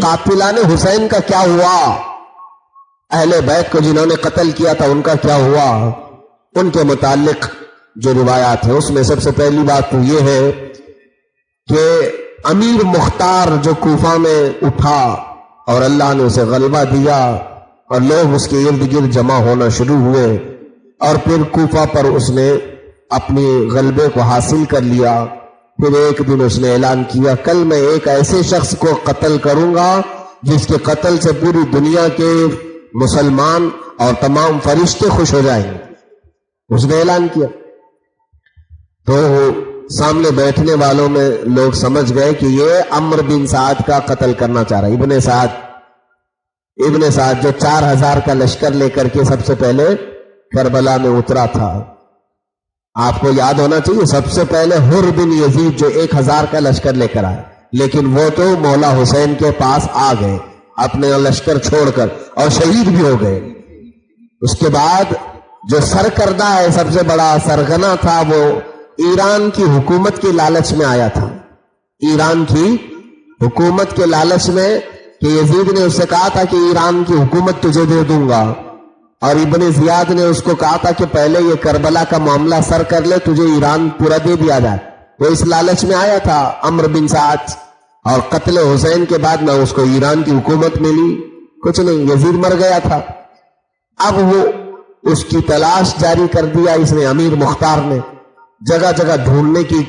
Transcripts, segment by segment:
قاتلان حسین کا کیا ہوا؟ اہل بیت کو جنہوں نے قتل کیا تھا ان کا کیا ہوا؟ ان کے متعلق جو روایات ہیں اس میں سب سے پہلی بات تو یہ ہے کہ امیر مختار جو کوفہ میں اٹھا اور اللہ نے اسے غلبہ دیا اور لوگ اس کے ارد گرد جمع ہونا شروع ہوئے اور پھر کوفہ پر اس نے اپنی غلبے کو حاصل کر لیا. پھر ایک دن اس نے اعلان کیا کل میں ایک ایسے شخص کو قتل کروں گا جس کے قتل سے پوری دنیا کے مسلمان اور تمام فرشتے خوش ہو جائیں گے. اس نے اعلان کیا تو سامنے بیٹھنے والوں میں لوگ سمجھ گئے کہ یہ عمرو بن سعد کا قتل کرنا چاہ رہا ہے. ابن سعد جو 4000 کا لشکر لے کر کے سب سے پہلے کربلا میں اترا تھا. آپ کو یاد ہونا چاہیے سب سے پہلے حر بن یزید جو 1000 کا لشکر لے کر آئے، لیکن وہ تو مولا حسین کے پاس آ گئے اپنے لشکر چھوڑ کر اور شہید بھی ہو گئے. اس کے بعد جو سرکردہ ہے سب سے بڑا سرغنہ تھا وہ ایران کی حکومت کی لالچ میں آیا تھا. ایران کی حکومت کے لالچ میں کہ یزید نے اس سے کہا تھا کہ ایران کی حکومت تجھے دے دوں گا، اور ابن زیاد نے اس کو کہا تھا کہ پہلے یہ کربلا کا معاملہ سر کر لے تجھے ایران پورا دے دیا جائے. وہ اس لالچ میں آیا تھا عمرو بن سعد، اور قتل حسین کے بعد نہ اس کو ایران کی حکومت ملی کچھ نہیں، یزید مر گیا تھا. اب وہ اس کی تلاش جاری کر دیا اس نے امیر مختار نے، جگہ جگہ ڈھونڈنے کی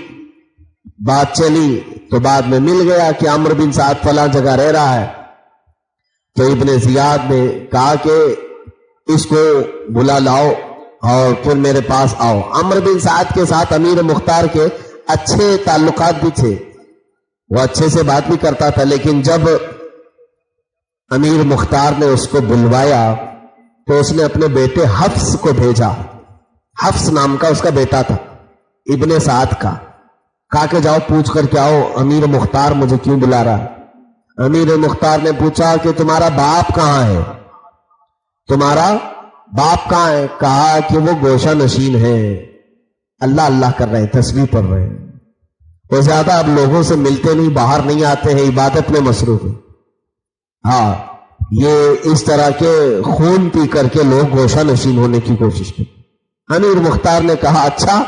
بات چلی تو بعد میں مل گیا کہ عمرو بن سعد فلاں جگہ رہ رہا ہے. تو ابن زیاد نے کہا کہ اس کو بلا لاؤ اور پھر میرے پاس آؤ. عمرو بن سعد کے ساتھ امیر مختار کے اچھے تعلقات بھی تھے، وہ اچھے سے بات بھی کرتا تھا، لیکن جب امیر مختار نے اس کو بلوایا تو اس نے اپنے بیٹے حفص کو بھیجا. حفص نام کا اس کا بیٹا تھا ابن سعد کا. کہا کہ جاؤ پوچھ کر کے آؤ امیر مختار مجھے کیوں بلا رہا ہے. امیر مختار نے پوچھا کہ تمہارا باپ کہاں ہے؟ تمہارا باپ کہاں ہے؟ کہا کہ وہ گوشہ نشین ہے، اللہ اللہ کر رہے ہیں، تسبیح پڑھ رہے ہیں. وہ زیادہ اب لوگوں سے ملتے نہیں، باہر نہیں آتے ہیں، عبادت میں مصروف ہیں. ہاں یہ اس طرح کے خون پی کر کے لوگ گوشہ نشین ہونے کی کوشش کرتے. امیر مختار نے کہا اچھا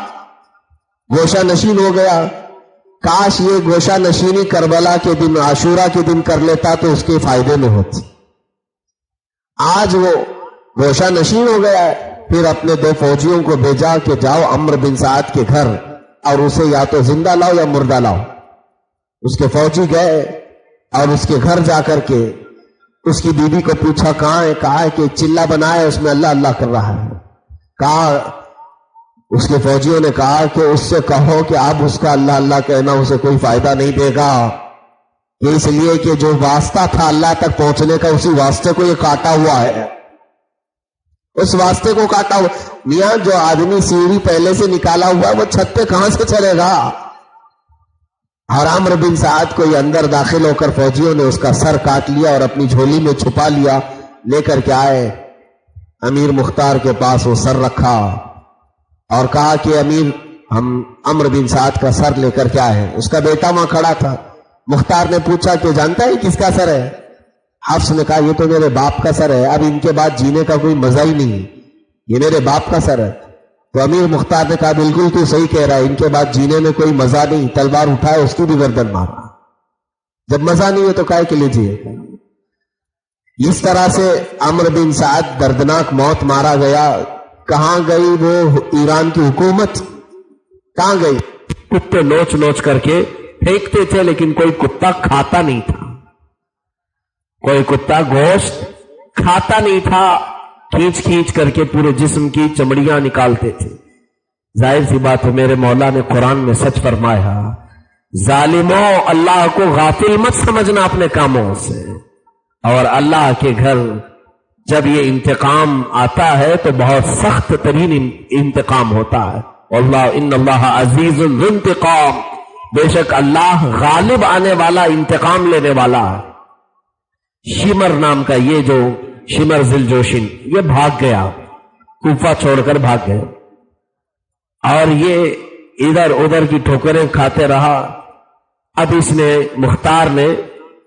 گوشہ نشین ہو گیا، کاش یہ گوشہ نشینی کربلا کے دن عاشورہ کے دن کر لیتا تو اس کے فائدے میں ہوتی. آج وہ گوشہ نشین ہو گیا ہے. پھر اپنے 2 فوجیوں کو بھیجا کہ جاؤ عمرو بن سعد کے گھر اور اسے یا تو زندہ لاؤ یا مردہ لاؤ. اس کے فوجی گئے اور اس کے گھر جا کر کے اس کی بیوی کو پوچھا کہاں ہے؟ کہا ہے کہ چلہ بنایا اس میں اللہ اللہ کر رہا ہے. کہا اس کے فوجیوں نے کہا کہ اس سے کہو کہ اب اس کا اللہ اللہ کہنا اسے کوئی فائدہ نہیں دے گا. یہ اس لیے کہ جو واسطہ تھا اللہ تک پہنچنے کا اسی واسطے کو یہ کاٹا ہوا ہے، اس واسطے کو کاٹا ہوا. میاں جو آدمی سیڑھی پہلے سے نکالا ہوا وہ چھت پہ کہاں سے چلے گا؟ اور عمرو بن سعد کو یہ اندر داخل ہو کر فوجیوں نے اس کا سر کاٹ لیا اور اپنی جھولی میں چھپا لیا. لے کر کے آئے امیر مختار کے پاس وہ سر رکھا اور کہا کہ امیر ہم عمرو بن سعد کا سر لے کر کے آئے ہیں. اس کا بیٹا وہاں کھڑا تھا. مختار نے پوچھا کہ جانتا ہے کس کا سر ہے؟ حفص نے کہا یہ تو میرے باپ کا سر ہے، اب ان کے بعد جینے کا کوئی مزہ ہی نہیں، یہ میرے باپ کا سر ہے. تو امیر مختار نے کہا بالکل تو صحیح کہہ رہا ہے، ان کے بعد جینے میں کوئی مزہ نہیں، تلوار اٹھائے اس کی بھی گردن مارا. جب مزہ نہیں ہے تو کائے کے لیے جیے. اس طرح سے عمرو بن سعد دردناک موت مارا گیا. کہاں گئی وہ ایران کی حکومت؟ کہاں گئی؟ کتے نوچ نوچ کر کے پھینکتے تھے لیکن کوئی کتا کھاتا نہیں تھا، کوئی کتا گوشت کھاتا نہیں تھا. کھینچ کھینچ کر کے پورے جسم کی چمڑیاں نکالتے تھے. ظاہر سی بات ہے میرے مولا نے قرآن میں سچ فرمایا ظالموں اللہ کو غافل مت سمجھنا اپنے کاموں سے، اور اللہ کے گھر جب یہ انتقام آتا ہے تو بہت سخت ترین انتقام ہوتا ہے. اللہ ان اللہ عزیز ذو انتقام، بے شک اللہ غالب آنے والا انتقام لینے والا ہے. شمر نام کا یہ جو شمر ذوالجوشن یہ بھاگ گیا، کوفہ چھوڑ کر بھاگ گئے، اور یہ ادھر ادھر کی ٹھوکریں کھاتے رہا. اب اس نے مختار نے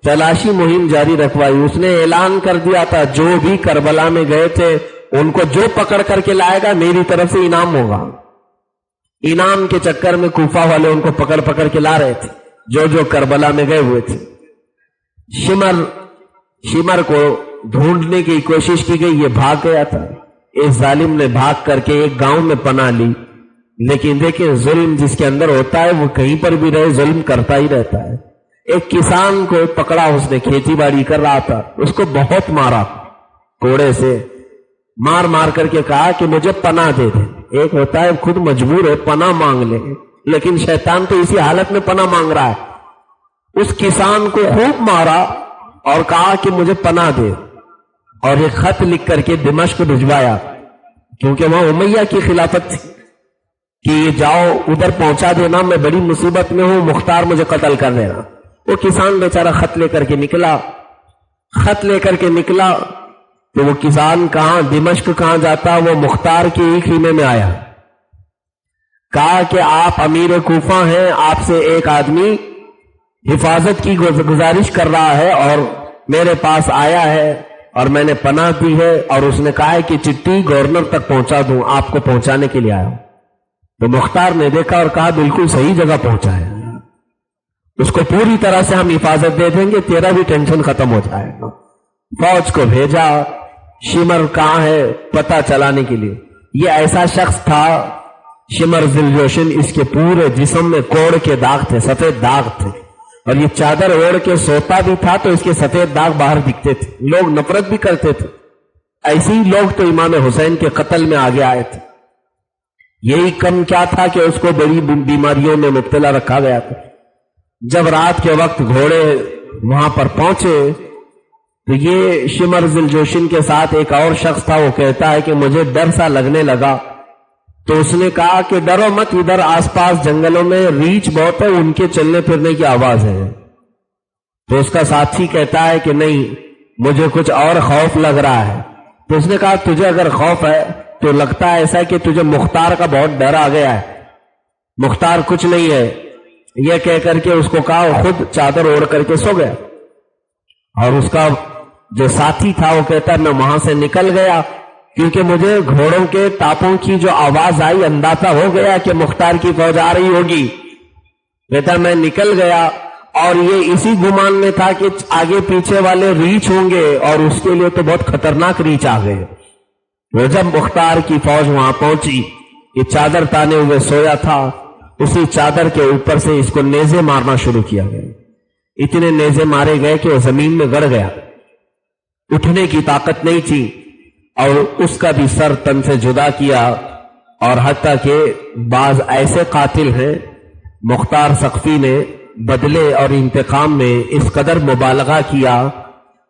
تلاشی مہم جاری رکھوائی. اس نے اعلان کر دیا تھا جو بھی کربلا میں گئے تھے ان کو جو پکڑ کر کے لائے گا میری طرف سے انعام ہوگا. انعام کے چکر میں کوفہ والے ان کو پکڑ پکڑ کے لا رہے تھے جو کربلا میں گئے ہوئے تھے. شمر کو ڈھونڈنے کی کوشش کی گئی, یہ بھاگ گیا تھا. ایک ظالم نے بھاگ کر کے ایک گاؤں میں پناہ لی. لیکن دیکھیں ظلم جس کے اندر ہوتا ہے وہ کہیں پر بھی رہے ظلم کرتا ہی رہتا ہے. ایک کسان کو پکڑا, اس نے کھیتی باڑی کر رہا تھا, اس کو بہت مارا, کوڑے سے مار مار کر کے کہا کہ مجھے پناہ دے دے. ایک ہوتا ہے خود مجبور ہے پناہ مانگ لے, لیکن شیطان تو اسی حالت میں پناہ مانگ رہا ہے. اس کسان کو خوب مارا اور کہا کہ مجھے پناہ دے, اور ایک خط لکھ کر کے دمشق بھجوایا, کیونکہ وہاں امیہ کی خلافت تھی, کہ یہ جاؤ ادھر پہنچا دینا, میں بڑی مصیبت میں ہوں, مختار مجھے قتل کر دینا. وہ کسان بیچارہ خط لے کر کے نکلا. تو وہ کسان کہاں, دمشق کہاں جاتا, وہ مختار کے ہی خیمے میں آیا. کہا کہ آپ امیر کوفہ ہیں, آپ سے ایک آدمی حفاظت کی گزارش کر رہا ہے اور میرے پاس آیا ہے اور میں نے پناہ دی ہے, اور اس نے کہا ہے کہ چٹھی گورنر تک پہنچا دوں, آپ کو پہنچانے کے لیے آیا ہوں. تو مختار نے دیکھا اور کہا بالکل صحیح جگہ پہنچا ہے, اس کو پوری طرح سے ہم حفاظت دے دیں گے, تیرا بھی ٹینشن ختم ہو جائے گا. فوج کو بھیجا, شمر کہاں ہے پتہ چلانے کے لیے. یہ ایسا شخص تھا شمر ذوالجوشن, اس کے پورے جسم میں کوڑ کے داغ تھے, سفید داغ تھے, اور یہ چادر اوڑھ کے سوتا بھی تھا تو اس کے سفید داغ باہر دکھتے تھے. لوگ نفرت بھی کرتے تھے. ایسے ہی لوگ تو امام حسین کے قتل میں آگے آئے تھے. یہی کم کیا تھا کہ اس کو بڑی بیماریوں میں مبتلا رکھا گیا تھا. جب رات کے وقت گھوڑے وہاں پر پہنچے تو یہ شمر ذوالجوشن کے ساتھ ایک اور شخص تھا. وہ کہتا ہے کہ مجھے ڈر سا لگنے لگا, تو اس نے کہا کہ ڈرو مت, ادھر آس پاس جنگلوں میں ریچھ بہت ہے, ان کے چلنے پھرنے کی آواز ہے. تو اس کا ساتھی کہتا ہے کہ نہیں, مجھے کچھ اور خوف لگ رہا ہے. تو اس نے کہا تجھے اگر خوف ہے تو لگتا ہے ایسا کہ تجھے مختار کا بہت ڈر آ گیا ہے, مختار کچھ نہیں ہے. یہ کہہ کر کے اس کو کہا, خود چادر اوڑھ کر کے سو گیا. اور اس کا جو ساتھی تھا وہ کہتا ہے میں وہاں سے نکل گیا, کیونکہ مجھے گھوڑوں کے ٹاپوں کی جو آواز آئی اندازہ ہو گیا کہ مختار کی فوج آ رہی ہوگی. کہتا میں نکل گیا, اور یہ اسی گمان میں تھا کہ آگے پیچھے والے ریچھ ہوں گے, اور اس کے لیے تو بہت خطرناک ریچھ آ گئے. وہ جب مختار کی فوج وہاں پہنچی, یہ چادر تانے ہوئے سویا تھا, اسی چادر کے اوپر سے اس کو نیزے مارنا شروع کیا گیا. اتنے نیزے مارے گئے کہ وہ زمین میں گڑ گیا, اٹھنے کی طاقت نہیں تھی, اور اس کا بھی سر تن سے جدا کیا. اور حتیٰ کہ بعض ایسے قاتل ہیں, مختار سقفی نے بدلے اور انتقام میں اس قدر مبالغہ کیا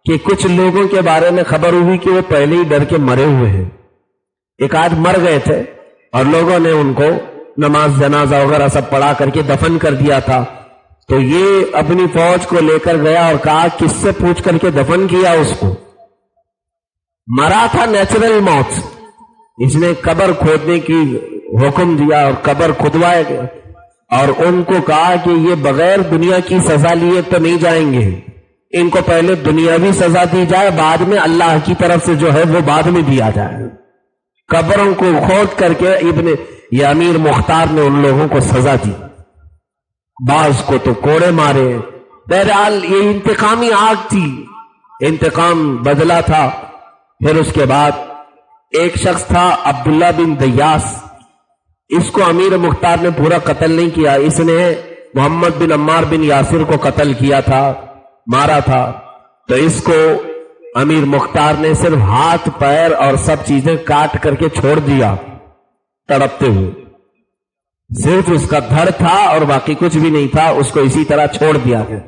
کہ کچھ لوگوں کے بارے میں خبر ہوئی کہ وہ پہلے ہی ڈر کے مرے ہوئے ہیں. ایک آدھ مر گئے تھے اور لوگوں نے ان کو نماز جنازہ وغیرہ سب پڑھا کر کے دفن کر دیا تھا. تو یہ اپنی فوج کو لے کر گیا اور کہا کس سے پوچھ کر کے دفن کیا اس کو, مرا تھا نیچرل موت. اس نے قبر کھودنے کی حکم دیا اور قبر کھدوائے گئے, اور ان کو کہا کہ یہ بغیر دنیا کی سزا لیے تو نہیں جائیں گے, ان کو پہلے دنیاوی سزا دی جائے, بعد میں اللہ کی طرف سے جو ہے وہ بعد میں دیا جائے. قبروں کو کھود کر کے یہ امیر مختار نے ان لوگوں کو سزا دی, بعض کو تو کوڑے مارے. بہرحال یہ انتقامی آگ تھی, انتقام بدلا تھا. پھر اس کے بعد ایک شخص تھا عبداللہ بن دیاس, اس کو امیر مختار نے پورا قتل نہیں کیا, اس نے محمد بن عمار بن یاسر کو قتل کیا تھا, مارا تھا. تو اس کو امیر مختار نے صرف ہاتھ پیر اور سب چیزیں کاٹ کر کے چھوڑ دیا تڑپتے ہوئے. صرف اس کا دھڑ تھا اور باقی کچھ بھی نہیں تھا, اس کو اسی طرح چھوڑ دیا گیا,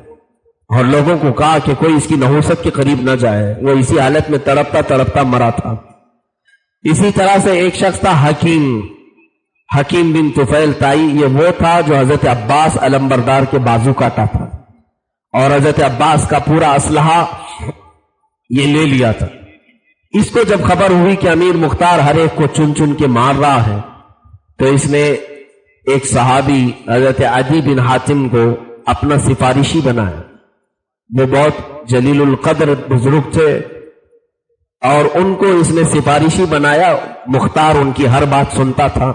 اور لوگوں کو کہا کہ کوئی اس کی نحوست کے قریب نہ جائے. وہ اسی حالت میں تڑپتا تڑپتا مرا تھا. اسی طرح سے ایک شخص تھا حکیم بن طفیل تائی. یہ وہ تھا جو حضرت عباس علمبردار کے بازو کاٹا تھا, اور حضرت عباس کا پورا اسلحہ یہ لے لیا تھا. اس کو جب خبر ہوئی کہ امیر مختار ہر ایک کو چن چن کے مار رہا ہے, تو اس نے ایک صحابی حضرت عدی بن حاتم کو اپنا سفارشی بنایا. وہ بہت جلیل القدر بزرگ تھے اور ان کو اس نے سفارشی بنایا. مختار ان کی ہر بات سنتا تھا.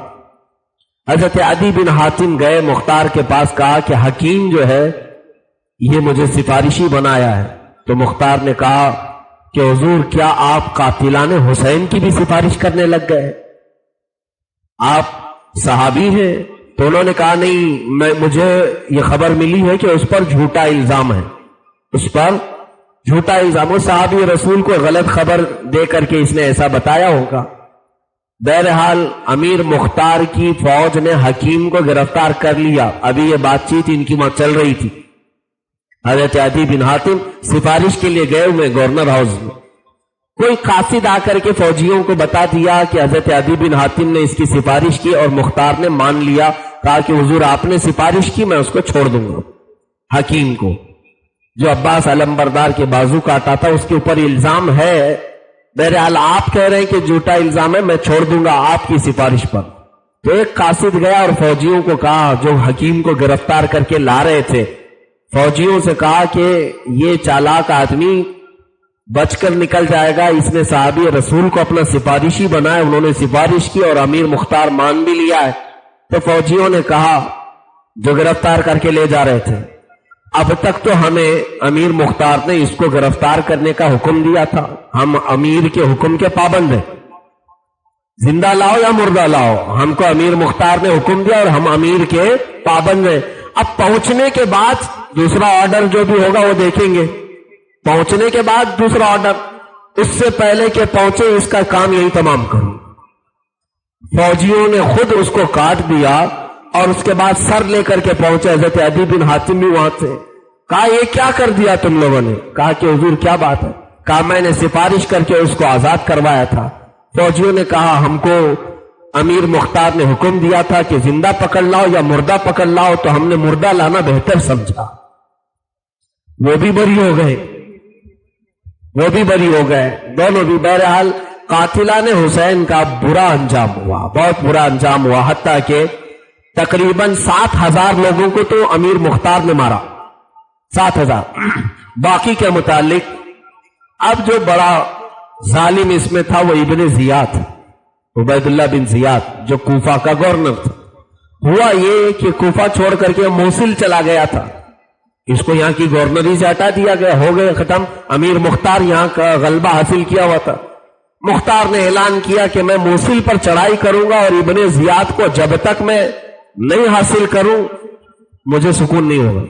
حضرت عدی بن حاتم گئے مختار کے پاس, کہا کہ حکیم جو ہے یہ مجھے سفارشی بنایا ہے. تو مختار نے کہا کہ حضور کیا آپ قاتلان حسین کی بھی سفارش کرنے لگ گئے؟ آپ صحابی ہیں؟ تو انہوں نے کہا نہیں, مجھے یہ خبر ملی ہے کہ اس پر جھوٹا الزام ہے, اس پر جھوٹا الزام. صحابی رسول کو غلط خبر دے کر کے اس نے ایسا بتایا ہوگا. بہرحال امیر مختار کی فوج نے حکیم کو گرفتار کر لیا. ابھی یہ بات چیت ان کی وہاں چل رہی تھی. حضرت عدی بن حاتم سفارش کے لیے گئے ہوئے گورنر ہاؤس میں. کوئی قاصد آ کر کے فوجیوں کو بتا دیا کہ حضرت عدی بن حاتم نے اس کی سفارش کی اور مختار نے مان لیا. کہا کہ حضور آپ نے سفارش کی, میں اس کو چھوڑ دوں گا. حکیم کو جو عباس علمبردار کے بازو کاٹا تھا اس کے اوپر الزام ہے. بہرحال آپ کہہ رہے ہیں کہ جھوٹا الزام ہے, میں چھوڑ دوں گا آپ کی سفارش پر. تو ایک قاصد گیا اور فوجیوں کو کہا, جو حکیم کو گرفتار کر کے لا رہے تھے, فوجیوں سے کہا کہ یہ چالاک آدمی بچ کر نکل جائے گا. اس نے صحابی رسول کو اپنا سفارشی بنایا. انہوں نے سفارش کی اور امیر مختار مان بھی لیا ہے. تو فوجیوں نے کہا جو گرفتار کر کے لے جا رہے تھے, اب تک تو ہمیں امیر مختار نے اس کو گرفتار کرنے کا حکم دیا تھا, ہم امیر کے حکم کے پابند ہیں. زندہ لاؤ یا مردہ لاؤ, ہم کو امیر مختار نے حکم دیا اور ہم امیر کے پابند ہیں. اب پہنچنے کے بعد دوسرا آرڈر جو بھی ہوگا وہ دیکھیں گے. پہنچنے کے بعد دوسرا آرڈر, اس سے پہلے کہ پہنچے اس کا کام یہی تمام کروں. فوجیوں نے خود اس کو کاٹ دیا اور اس کے بعد سر لے کر کے پہنچے. حضرت عدی بن حاتم بھی وہاں تھے. کہا یہ کیا کر دیا تم لوگوں نے؟ کہا کہ حضور کیا بات ہے؟ کہا میں نے سفارش کر کے اس کو آزاد کروایا تھا. فوجیوں نے کہا ہم کو امیر مختار نے حکم دیا تھا کہ زندہ پکڑ لاؤ یا مردہ پکڑ لاؤ, تو ہم نے مردہ لانا بہتر سمجھا. وہ بھی بری ہو گئے, وہ بھی بری ہو گئے, دونوں بھی. بہرحال قاتلان حسین کا برا انجام ہوا, بہت برا انجام ہوا. حتیٰ کہ تقریباً 7,000 لوگوں کو تو امیر مختار نے مارا, 7,000. باقی کے متعلق اب جو بڑا ظالم اس میں تھا وہ ابن زیاد, عبید اللہ بن زیاد, جو کوفہ کا گورنر تھا. ہوا یہ کہ کوفہ چھوڑ کر کے موصل چلا گیا تھا. اس کو یہاں کی گورنری سے ہٹا دیا گیا, ہو گئے ختم. امیر مختار یہاں کا غلبہ حاصل کیا ہوا تھا. مختار نے اعلان کیا کہ میں موصل پر چڑھائی کروں گا اور ابن زیاد کو جب تک میں نہیں حاصل کروں مجھے سکون نہیں ہوگا.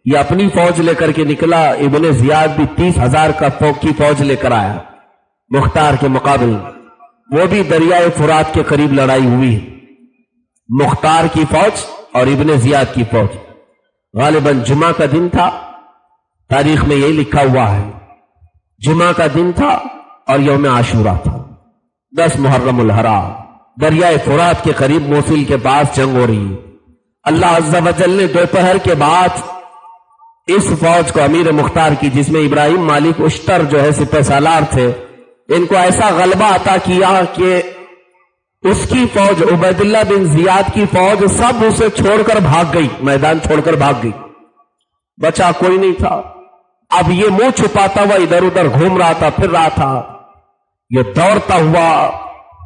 یہ اپنی فوج لے کر کے نکلا. ابن زیاد بھی 30,000 کی فوج لے کر آیا مختار کے مقابل. وہ بھی دریائے فرات کے قریب لڑائی ہوئی, مختار کی فوج اور ابن زیاد کی فوج. غالباً جمعہ کا دن تھا, تاریخ میں یہی لکھا ہوا ہے. جمعہ کا دن تھا اور یوم عاشورہ تھا, 10 محرم الحرام. دریائے فرات کے قریب موصل کے پاس جنگ ہو رہی. اللہ عز و جل نے دوپہر کے بعد اس فوج کو امیر مختار کی, جس میں ابراہیم مالک اشتر جو ہے سپہ سالار تھے, ان کو ایسا غلبہ عطا کیا کہ اس کی فوج, عبید اللہ بن زیاد کی فوج, سب اسے چھوڑ کر بھاگ گئی, میدان چھوڑ کر بھاگ گئی. بچا کوئی نہیں تھا. اب یہ منہ چھپاتا ہوا ادھر ادھر گھوم رہا تھا, پھر رہا تھا. یہ دوڑتا ہوا,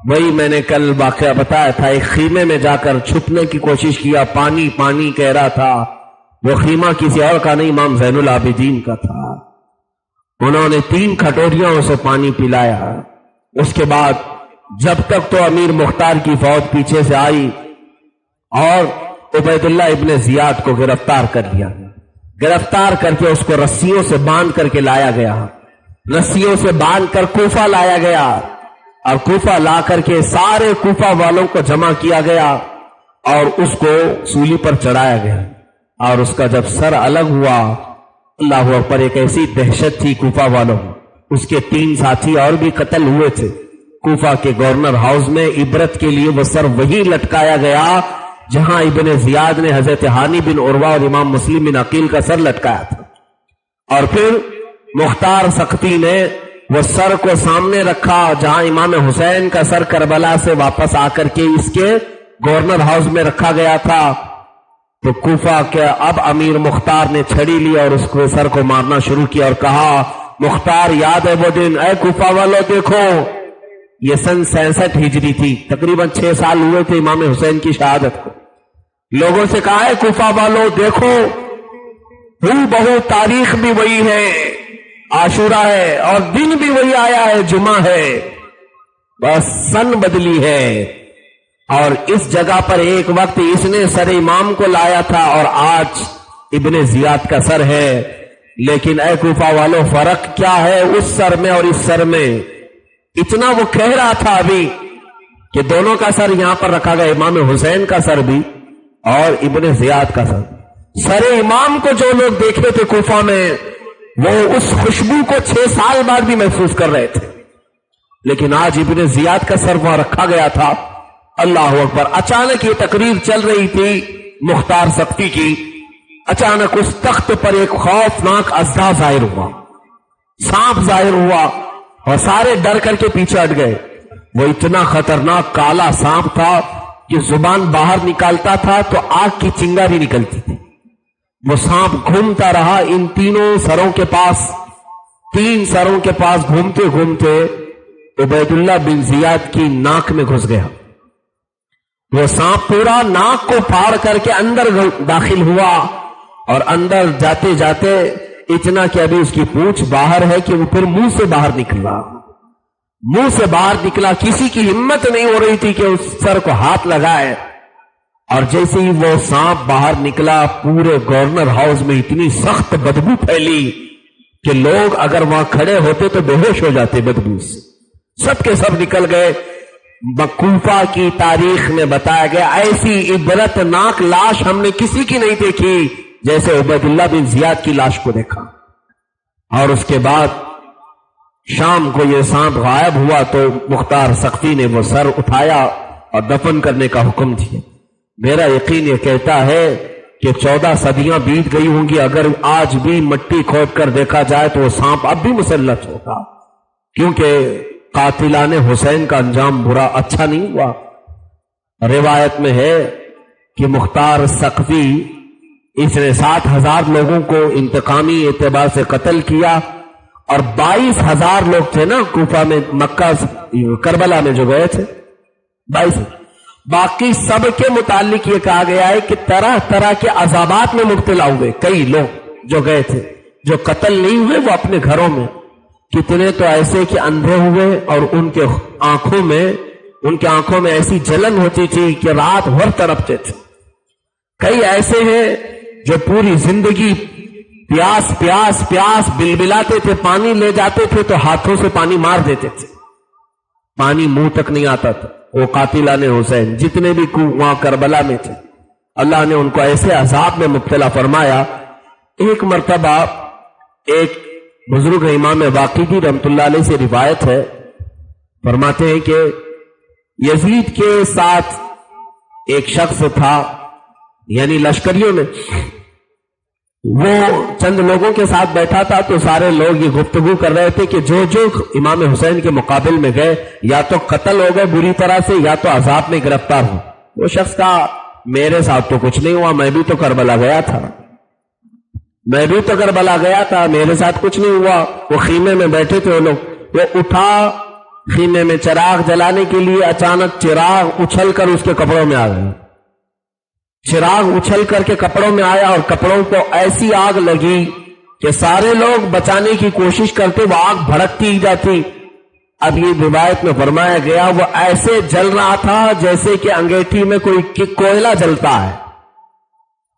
وہی میں نے کل واقعہ بتایا تھا, ایک خیمے میں جا کر چھپنے کی کوشش کیا, پانی پانی کہہ رہا تھا. وہ خیمہ کسی اور کا نہیں, امام زین العابدین کا تھا. انہوں نے 3 کھٹوریاں اسے پانی پلایا. اس کے بعد جب تک تو امیر مختار کی فوج پیچھے سے آئی اور عبید اللہ ابن زیاد کو گرفتار کر لیا. گرفتار کر کے اس کو رسیوں سے باندھ کر کے لایا گیا, رسیوں سے باندھ کر کوفہ لایا گیا, اور کوفہ لا کر کے سارے کوفہ والوں کو جمع کیا گیا اور اس کو سولی پر چڑھایا گیا. اور اس کا جب سر الگ ہوا, اللہ اکبر, ایک ایسی دہشت تھی کوفہ والوں. اس کے 3 ساتھی اور بھی قتل ہوئے تھے. کوفہ کے گورنر ہاؤس میں عبرت کے لیے وہ سر وہی لٹکایا گیا جہاں ابن زیاد نے حضرت ہانی بن عروہ اور امام مسلم بن عقیل کا سر لٹکایا تھا. اور پھر مختار سختی نے وہ سر کو سامنے رکھا جہاں امام حسین کا سر کربلا سے واپس آ کر کے اس کے گورنر ہاؤس میں رکھا گیا تھا. تو کوفہ کے اب امیر مختار نے چھڑی لی اور اس کو سر کو مارنا شروع کیا اور کہا مختار یاد ہے وہ دن، اے کوفہ والو دیکھو. یہ سن 66 ہجری تھی، تقریباً 6 سال ہوئے تھے امام حسین کی شہادت کو. لوگوں سے کہا ہے کوفہ والو دیکھو بہو تاریخ بھی وہی ہے، عاشورہ ہے، اور دن بھی وہی آیا ہے، جمعہ ہے، بس سن بدلی ہے. اور اس جگہ پر ایک وقت اس نے سر امام کو لایا تھا اور آج ابن زیاد کا سر ہے. لیکن اے کوفہ والو فرق کیا ہے اس سر میں اور اس سر میں؟ اتنا وہ کہہ رہا تھا ابھی کہ دونوں کا سر یہاں پر رکھا گیا، امام حسین کا سر بھی اور ابن زیاد کا سر. سر امام کو جو لوگ دیکھے تھے کوفہ میں وہ اس خوشبو کو 6 سال بعد بھی محسوس کر رہے تھے. لیکن آج ابن زیاد کا سر وہاں رکھا گیا تھا. اللہ اکبر. اچانک یہ تقریر چل رہی تھی مختار سقفی کی، اچانک اس تخت پر ایک خوفناک اژدھا ظاہر ہوا، سانپ ظاہر ہوا اور سارے ڈر کر کے پیچھے ہٹ گئے. وہ اتنا خطرناک کالا سانپ تھا کہ زبان باہر نکالتا تھا تو آگ کی چنگاری نکلتی تھی. وہ سانپ گھومتا رہا ان تینوں سروں کے پاس، 3 سروں کے پاس گھومتے گھومتے عبید اللہ بن زیاد کی ناک میں گھس گیا. وہ سانپ پورا ناک کو پھاڑ کر کے اندر داخل ہوا اور اندر جاتے جاتے اتنا کہ ابھی اس کی پونچھ باہر ہے کہ وہ پھر منہ سے باہر نکلا. منہ سے باہر نکلا، کسی کی ہمت نہیں ہو رہی تھی کہ اس سر کو ہاتھ لگائے. اور جیسے ہی وہ سانپ باہر نکلا پورے گورنر ہاؤس میں اتنی سخت بدبو پھیلی کہ لوگ اگر وہاں کھڑے ہوتے تو بے ہوش ہو جاتے بدبو سے. سب کے سب نکل گئے. کوفہ کی تاریخ میں بتایا گیا ایسی عبرت ناک لاش ہم نے کسی کی نہیں دیکھی جیسے عبید اللہ بن زیاد کی لاش کو دیکھا. اور اس کے بعد شام کو یہ سانپ غائب ہوا تو مختار سقفی نے وہ سر اٹھایا اور دفن کرنے کا حکم دیا. میرا یقین یہ کہتا ہے کہ 14 صدیاں بیت گئی ہوں گی، اگر آج بھی مٹی کھود کر دیکھا جائے تو وہ سانپ اب بھی مسلط ہوگا، کیونکہ قاتلان حسین کا انجام برا اچھا نہیں ہوا. روایت میں ہے کہ مختار سقفی اس نے 60,000 لوگوں کو انتقامی اعتبار سے قتل کیا اور 22,000 لوگ تھے نا کوفہ میں، مکہ کربلا میں جو گئے تھے 22. باقی سب کے متعلق یہ کہا گیا ہے کہ طرح طرح کے عذابات میں مبتلا ہوئے. کئی لوگ جو گئے تھے جو قتل نہیں ہوئے وہ اپنے گھروں میں، کتنے تو ایسے کہ اندھے ہوئے اور ان کے آنکھوں میں ایسی جلن ہوتی تھی کہ رات بھر تڑپتے تھے. کئی ایسے ہیں جو پوری زندگی پیاس پیاس پیاس بلبلاتے تھے، پانی لے جاتے تھے تو ہاتھوں سے پانی مار دیتے تھے، پانی منہ تک نہیں آتا تھا. وہ قاتلان حسین جتنے بھی وہاں کربلا میں تھے اللہ نے ان کو ایسے عذاب میں مبتلا فرمایا. ایک مرتبہ ایک بزرگ امام واقعی رحمت اللہ علیہ سے روایت ہے، فرماتے ہیں کہ یزید کے ساتھ ایک شخص تھا، یعنی لشکریوں میں وہ چند لوگوں کے ساتھ بیٹھا تھا تو سارے لوگ یہ گفتگو کر رہے تھے کہ جو جو امام حسین کے مقابل میں گئے یا تو قتل ہو گئے بری طرح سے یا تو عذاب میں گرفتار ہو. وہ شخص کہا میرے ساتھ تو کچھ نہیں ہوا، میں بھی تو کربلا گیا تھا، میرے ساتھ کچھ نہیں ہوا. وہ خیمے میں بیٹھے تھے وہ لوگ، وہ اٹھا خیمے میں چراغ جلانے کے لیے، اچانک چراغ اچھل کر اس کے کپڑوں میں آ گیا. چراغ اچھل کر کے کپڑوں میں آیا اور کپڑوں کو ایسی آگ لگی کہ سارے لوگ بچانے کی کوشش کرتے، وہ آگ بھڑکتی ہی جاتی. اب یہ روایت میں فرمایا گیا وہ ایسے جل رہا تھا جیسے کہ انگیٹھی میں کوئی کوئلہ جلتا ہے.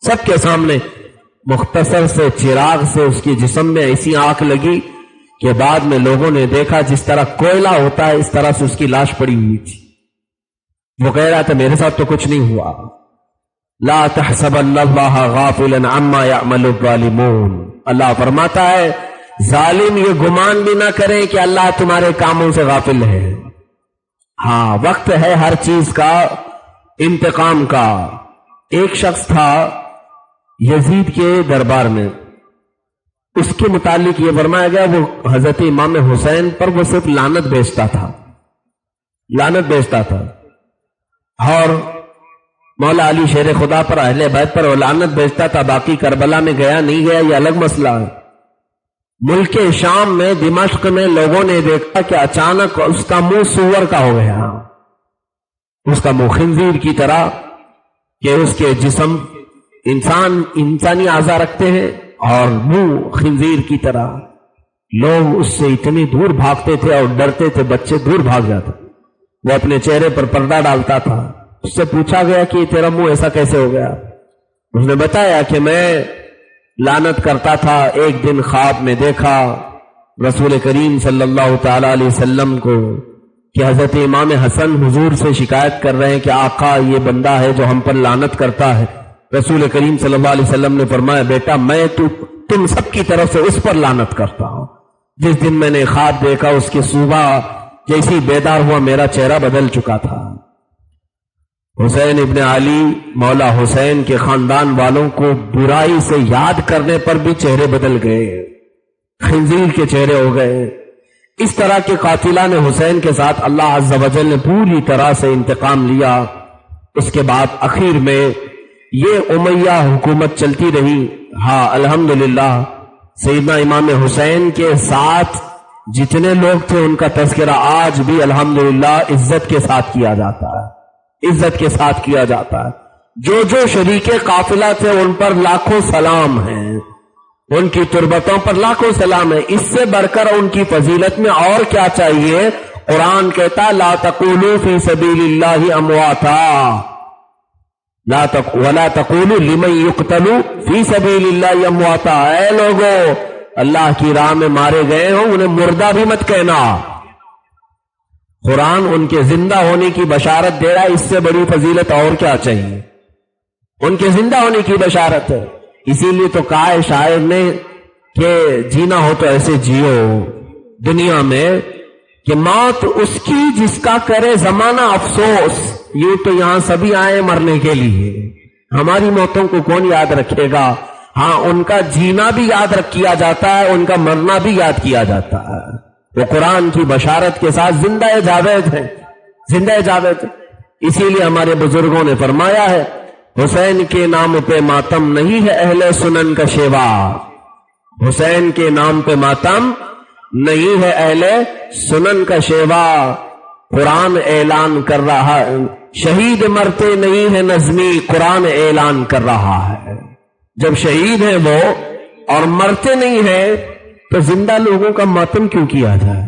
سب کے سامنے مختصر سے چراغ سے اس کی جسم میں ایسی آنکھ لگی کہ بعد میں لوگوں نے دیکھا جس طرح کوئلہ ہوتا ہے اس طرح سے اس کی لاش پڑی ہوئی تھی. وہ کہہ رہا تھا میرے ساتھ تو کچھ نہیں ہوا. لا تحسبن اللہ غافلا عما يعمل الظالمون. اللہ فرماتا ہے ظالم یہ گمان بھی نہ کریں کہ اللہ تمہارے کاموں سے غافل ہے. ہاں وقت ہے ہر چیز کا انتقام کا. ایک شخص تھا یزید کے دربار میں، اس کے متعلق یہ فرمایا گیا وہ حضرت امام حسین پر وہ صرف لعنت بیچتا تھا اور مولا علی شیر خدا پر اہل بیت پر لعنت بھیجتا تھا، باقی کربلا میں گیا نہیں گیا یہ الگ مسئلہ ہے۔ ملک شام میں دمشق میں لوگوں نے دیکھا کہ اچانک اس کا منہ سور کا ہو گیا، اس کا منہ خنزیر کی طرح، کہ اس کے جسم انسانی اعضاء رکھتے ہیں اور منہ خنزیر کی طرح۔ لوگ اس سے اتنی دور بھاگتے تھے اور ڈرتے تھے، بچے دور بھاگ جاتے۔ وہ اپنے چہرے پر پردہ ڈالتا تھا۔ اس سے پوچھا گیا کہ تیرا منہ ایسا کیسے ہو گیا؟ اس نے بتایا کہ میں لعنت کرتا تھا، ایک دن خواب میں دیکھا رسول کریم صلی اللہ تعالی علیہ وسلم کو کہ حضرت امام حسن حضور سے شکایت کر رہے ہیں کہ آقا یہ بندہ ہے جو ہم پر لعنت کرتا ہے۔ رسول کریم صلی اللہ علیہ وسلم نے فرمایا بیٹا میں تم سب کی طرف سے اس پر لعنت کرتا ہوں۔ جس دن میں نے خواب دیکھا اس کی صبح جیسی بیدار ہوا میرا چہرہ بدل چکا تھا۔ حسین ابن علی مولا حسین کے خاندان والوں کو برائی سے یاد کرنے پر بھی چہرے بدل گئے، خنزیر کے چہرے ہو گئے۔ اس طرح کے قاتلان حسین کے ساتھ اللہ عز و جل نے پوری طرح سے انتقام لیا۔ اس کے بعد اخیر میں یہ امیہ حکومت چلتی رہی۔ ہاں الحمدللہ سیدنا امام حسین کے ساتھ جتنے لوگ تھے ان کا تذکرہ آج بھی الحمدللہ عزت کے ساتھ کیا جاتا ہے، عزت کے ساتھ کیا جاتا ہے۔ جو جو شریک قافلہ تھے ان پر لاکھوں سلام ہیں، ان کی تربتوں پر لاکھوں سلام ہے۔ اس سے بڑھ کر ان کی فضیلت میں اور کیا چاہیے؟ قرآن کہتا لا تقولوا فی سبیل اللہ امواتا ولا تقولوا لمن یقتل فی سبیل اللہ امواتا۔ اے لوگو اللہ کی راہ میں مارے گئے ہوں انہیں مردہ بھی مت کہنا۔ قرآن ان کے زندہ ہونے کی بشارت دے رہا ہے، اس سے بڑی فضیلت اور کیا چاہیے؟ ان کے زندہ ہونے کی بشارت ہے۔ اسی لیے تو کہا ہے شاعر نے کہ جینا ہو تو ایسے جیو دنیا میں کہ موت اس کی جس کا کرے زمانہ افسوس۔ یوں تو یہاں سبھی آئے مرنے کے لیے، ہماری موتوں کو کون یاد رکھے گا؟ ہاں ان کا جینا بھی یاد کیا جاتا ہے، ان کا مرنا بھی یاد کیا جاتا ہے۔ وہ قرآن کی بشارت کے ساتھ زندہ جاوید ہے، زندہ جاوید۔ اسی لیے ہمارے بزرگوں نے فرمایا ہے حسین کے نام پہ ماتم نہیں ہے اہل سنن کا شیوا، حسین کے نام پہ ماتم نہیں ہے اہل سنن کا شیوا۔ قرآن اعلان کر رہا ہے شہید مرتے نہیں ہے نظمی، قرآن اعلان کر رہا ہے جب شہید ہیں وہ اور مرتے نہیں ہیں تو زندہ لوگوں کا ماتم کیوں کیا جائے،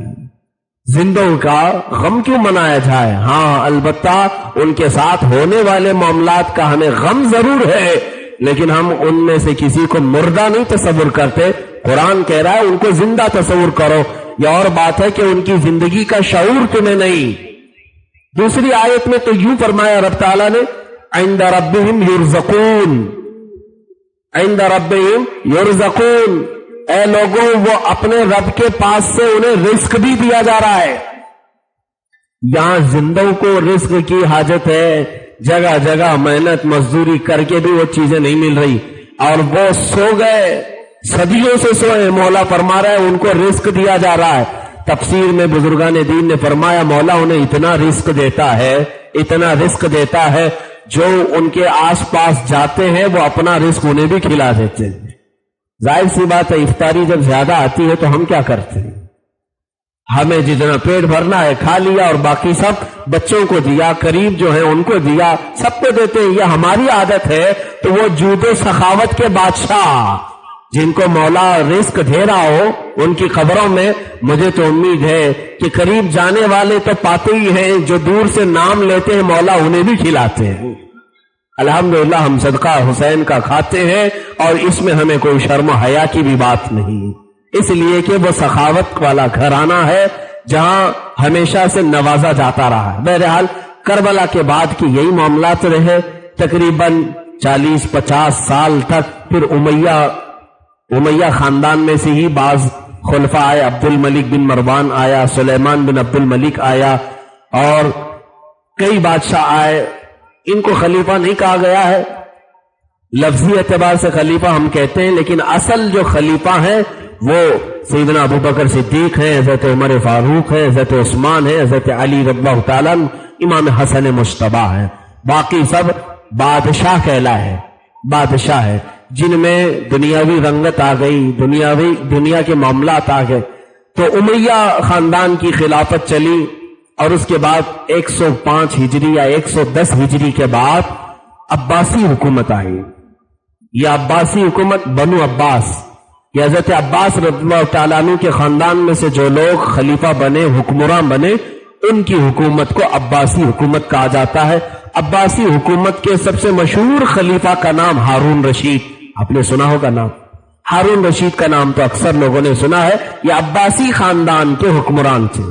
زندوں کا غم کیوں منایا جائے؟ ہاں البتہ ان کے ساتھ ہونے والے معاملات کا ہمیں غم ضرور ہے، لیکن ہم ان میں سے کسی کو مردہ نہیں تصور کرتے۔ قرآن کہہ رہا ہے ان کو زندہ تصور کرو۔ یہ اور بات ہے کہ ان کی زندگی کا شعور تمہیں نہیں۔ دوسری آیت میں تو یوں فرمایا رب تعالیٰ نے عند ربہم یرزقون، عند ربہم یرزقون، اے لوگوں وہ اپنے رب کے پاس سے انہیں رزق بھی دیا جا رہا ہے۔ یہاں زندوں کو رزق کی حاجت ہے، جگہ جگہ محنت مزدوری کر کے بھی وہ چیزیں نہیں مل رہی، اور وہ سو گئے، صدیوں سے سوئے، مولا فرما رہا ہے ان کو رزق دیا جا رہا ہے۔ تفسیر میں بزرگان دین نے فرمایا مولا انہیں اتنا رزق دیتا ہے، اتنا رزق دیتا ہے جو ان کے آس پاس جاتے ہیں وہ اپنا رزق انہیں بھی کھلا دیتے ہیں۔ ظاہر سی بات ہے افطاری جب زیادہ آتی ہے تو ہم کیا کرتے ہیں؟ ہمیں جتنا پیٹ بھرنا ہے کھا لیا اور باقی سب بچوں کو دیا، قریب جو ہیں ان کو دیا، سب کو دیتے ہیں۔ یہ ہماری عادت ہے۔ تو وہ جود و سخاوت کے بادشاہ جن کو مولا رزق دے رہا ہو ان کی خبروں میں مجھے تو امید ہے کہ قریب جانے والے تو پاتے ہی ہیں، جو دور سے نام لیتے ہیں مولا انہیں بھی کھلاتے ہیں۔ الحمدللہ ہم صدقہ حسین کا کھاتے ہیں اور اس میں ہمیں کوئی شرم و حیا کی بھی بات نہیں، اس لیے کہ وہ سخاوت والا گھرانہ ہے جہاں ہمیشہ سے نوازا جاتا رہا ہے۔ بہرحال کربلا کے بعد کی یہی معاملات رہے تقریباً 40-50 سال تک۔ پھر امیہ خاندان میں سے ہی بعض خلفاء آئے، عبد الملک بن مروان آیا، سلیمان بن عبد الملک آیا اور کئی بادشاہ آئے۔ ان کو خلیفہ نہیں کہا گیا ہے، لفظی اعتبار سے خلیفہ ہم کہتے ہیں، لیکن اصل جو خلیفہ ہیں وہ سیدنا ابو بکر صدیق ہیں، حضرت عمر فاروق ہیں، حضرت عثمان ہیں، حضرت علی رضی اللہ تعالیٰ، امام حسن مجتبی ہیں۔ باقی سب بادشاہ کہلا ہے، بادشاہ ہے، جن میں دنیاوی رنگت آ گئی، دنیا کے معاملات آ گئے۔ تو امیہ خاندان کی خلافت چلی، اور اس کے بعد 105 ہجری یا 110 ہجری کے بعد عباسی حکومت آئی۔ یہ عباسی حکومت بنو عباس، یہ حضرت عباس رضی اللہ تعالیٰ عنہ کے خاندان میں سے جو لوگ خلیفہ بنے، حکمران بنے، ان کی حکومت کو عباسی حکومت کہا جاتا ہے۔ عباسی حکومت کے سب سے مشہور خلیفہ کا نام ہارون رشید، آپ نے سنا ہوگا نام، ہارون رشید کا نام تو اکثر لوگوں نے سنا ہے۔ یہ عباسی خاندان کے حکمران تھے،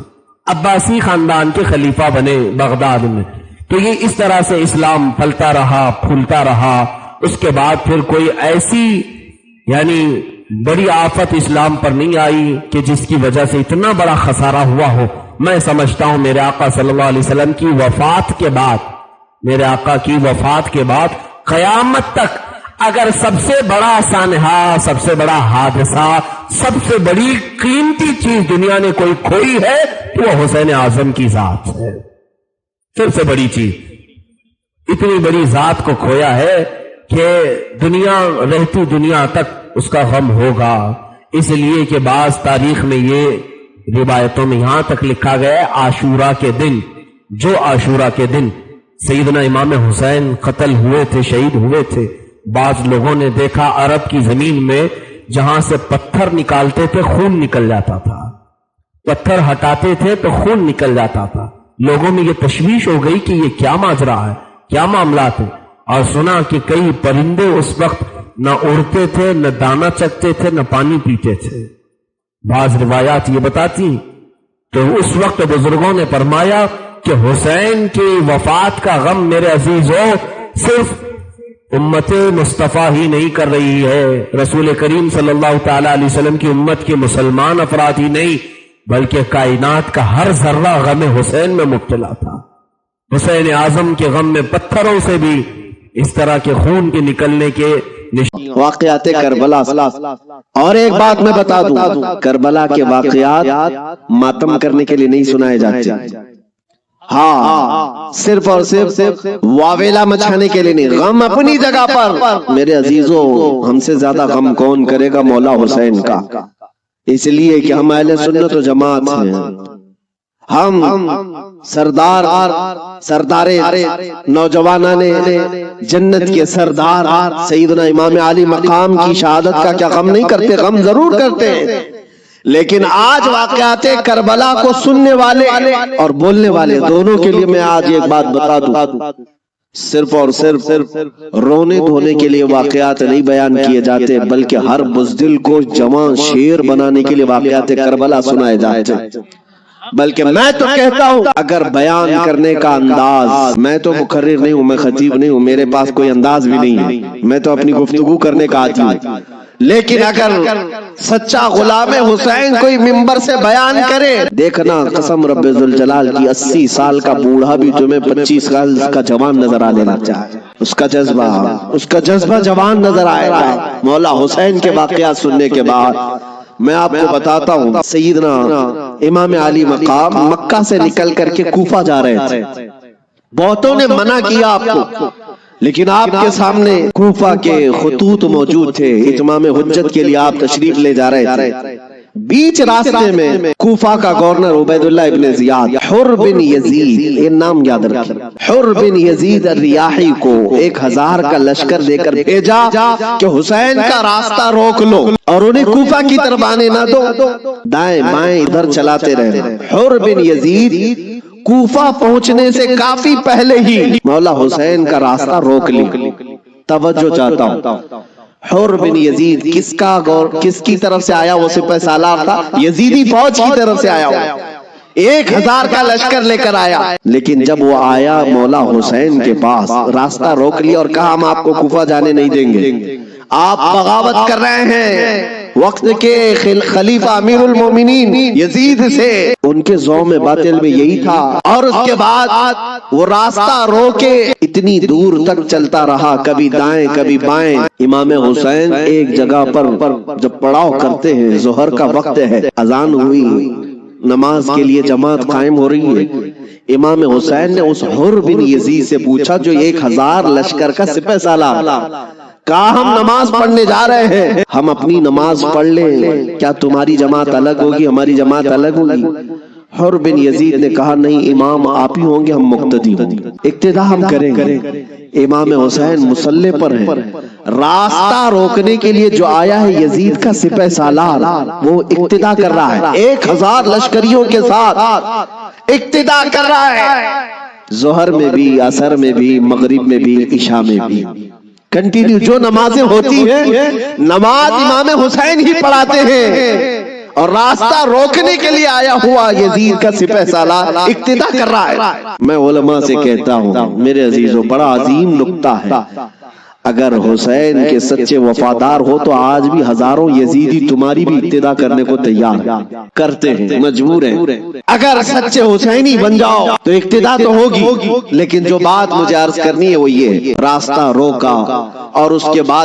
عباسی خاندان کے خلیفہ بنے بغداد میں۔ تو یہ اس طرح سے اسلام پھلتا رہا، پھولتا رہا۔ اس کے بعد پھر کوئی ایسی یعنی بڑی آفت اسلام پر نہیں آئی کہ جس کی وجہ سے اتنا بڑا خسارہ ہوا ہو۔ میں سمجھتا ہوں میرے آقا صلی اللہ علیہ وسلم کی وفات کے بعد، میرے آقا کی وفات کے بعد قیامت تک اگر سب سے بڑا سانحہ، سب سے بڑا حادثہ، سب سے بڑی قیمتی چیز دنیا نے کوئی کھوئی ہے تو وہ حسین اعظم کی ذات ہے۔ سب سے بڑی چیز، اتنی بڑی ذات کو کھویا ہے کہ دنیا رہتی دنیا تک اس کا غم ہوگا۔ اس لیے کہ بعض تاریخ میں یہ روایتوں میں یہاں تک لکھا گیا ہے عاشورہ کے دن، جو عاشورہ کے دن سیدنا امام حسین قتل ہوئے تھے، شہید ہوئے تھے، بعض لوگوں نے دیکھا عرب کی زمین میں جہاں سے پتھر نکالتے تھے خون نکل جاتا تھا، پتھر ہٹاتے تھے تو خون نکل جاتا تھا۔ لوگوں میں یہ تشویش ہو گئی کہ یہ کیا ماجرا ہے، کیا معاملات ہیں، اور سنا کہ کئی پرندے اس وقت نہ اڑتے تھے، نہ دانا چکتے تھے، نہ پانی پیتے تھے۔ بعض روایات یہ بتاتی تو اس وقت بزرگوں نے فرمایا کہ حسین کی وفات کا غم میرے عزیزوں صرف امت مصطفیٰ ہی نہیں کر رہی ہے، رسول کریم صلی اللہ تعالی علیہ وسلم کی امت کے مسلمان افراد ہی نہیں، بلکہ کائنات کا ہر ذرہ غم حسین میں مبتلا تھا۔ حسین اعظم کے غم میں پتھروں سے بھی اس طرح کے خون کے نکلنے کے واقعات کربلا۔ اور ایک بات میں بتا دوں، کربلا کے واقعات ماتم کرنے کے لیے نہیں سنائے جاتے، ہاں صرف اور صرف واویلا مچانے کے لیے نہیں، غم اپنی جگہ پر۔ میرے عزیزوں، ہم سے زیادہ غم کون کرے گا؟ مولا حسین کا، اس لیے کہ ہم اہل سنت و جماعت ہیں، ہم سردار نوجوانان جنت کے سردار سیدنا امام علی مقام کی شہادت کا کیا غم نہیں کرتے؟ غم ضرور کرتے ہیں، لیکن آج واقعات کربلا کو سننے والے اور بولنے والے دونوں کے لیے میں آج ایک بات بتا دوں، صرف اور صرف رونے دھونے کے لیے واقعات نہیں بیان کیے جاتے، بلکہ ہر بزدل کو جوان شیر بنانے کے لیے واقعات کربلا سنائے جاتے۔ بلکہ میں تو کہتا ہوں اگر بیان کرنے کا انداز، میں تو مقرر نہیں ہوں، میں خطیب نہیں ہوں، میرے پاس کوئی انداز بھی نہیں ہے، میں تو اپنی گفتگو کرنے کا عادی ہوں، لیکن اگر سچا غلام حسین کوئی منبر سے بیان کرے، دیکھنا قسم رب ذوالجلال کی 80 سال کا بوڑھا بھی تمہیں 25 سال کا جوان نظر آنے لگ جائے، اس کا جذبہ جوان نظر آئے گا۔ مولا حسین کے واقعات سننے کے بعد میں آپ کو بتاتا ہوں، سیدنا امام علی مقام مکہ سے نکل کر کے کوفہ جا رہے تھے، بہتوں نے منع کیا آپ کو، لیکن آپ کے سامنے کوفہ کے خطوط موجود تھے، اتمام حجت کے لیے آپ تشریف لے جا رہے تھے۔ بیچ راستے میں کوفہ کا گورنر عبید اللہ ابن زیاد، حر بن یزید، یہ نام یاد رکھیں، حر بن یزید الریاحی کو 1000 کا لشکر دے کر بھیجا کہ حسین کا راستہ روک لو اور انہیں کوفہ کی طرف آنے نہ دو، دائیں بائیں ادھر چلاتے رہے۔ حر بن یزید کوفہ پہنچنے سے کافی پہلے ہی مولا حسین کا راستہ روک لی۔ توجہ چاہتا ہوں، حر بن یزید کس کی طرف سے آیا؟ وہ سپہ سالار تھا، یزیدی فوج کی طرف سے آیا، 1000 کا لشکر لے کر آیا، لیکن جب وہ آیا مولا حسین کے پاس، راستہ روک لیا اور کہا ہم آپ کو کوفہ جانے نہیں دیں گے، آپ بغاوت کر رہے ہیں وقت کے خلیفہ امیر المومنین یزید سے۔ ان کے ذوم باطل میں یہی تھا، اور اس کے بعد وہ راستہ روکے اتنی دور تک چلتا رہا، کبھی دائیں کبھی بائیں۔ امام حسین ایک جگہ پر جب پڑاؤ کرتے ہیں، ظہر کا وقت ہے، اذان ہوئی، نماز کے لیے جماعت قائم ہو رہی ہے، امام حسین نے اس حر بن یزید سے پوچھا جو 1000 لشکر کا سپہ سالار، کہا ہم نماز پڑھنے جا رہے ہیں، ہم اپنی نماز پڑھ لیں، کیا تمہاری جماعت الگ ہوگی ہماری جماعت الگ ہوگی؟ حر بن یزید نے کہا نہیں امام آپ ہی ہوں گے، ہم مقتدی ہوں گے، اقتداء ہم کریں گے۔ امام حسین مصلی پر ہیں، راستہ روکنے کے لیے جو آیا ہے یزید کا سپہ سالار، وہ اقتداء کر رہا ہے، 1000 لشکریوں کے ساتھ اقتداء کر رہا ہے، ظہر میں بھی، عصر میں بھی، مغرب میں بھی، عشاء میں بھی، کنٹینیو جو نمازیں ہوتی ہیں نماز امام حسین ہی پڑھاتے ہیں، اور راستہ روکنے کے لیے آیا ہوا یزید کا سپہ سالار اقتداء کر رہا ہے۔ میں علماء سے کہتا ہوں میرے عزیزوں، بڑا عظیم نکتہ ہے، اگر حسین کے سچے وفادار ہو تو آج بھی ہزاروں یزیدی تمہاری بھی اقتداء کرنے کو تیار کرتے ہیں، مجبور ہیں۔ اگر سچے حسینی بن جاؤ تو اقتداء تو ہوگی، لیکن جو بات مجھے عرض کرنی ہے وہ یہ، راستہ روکا اور اس کے بعد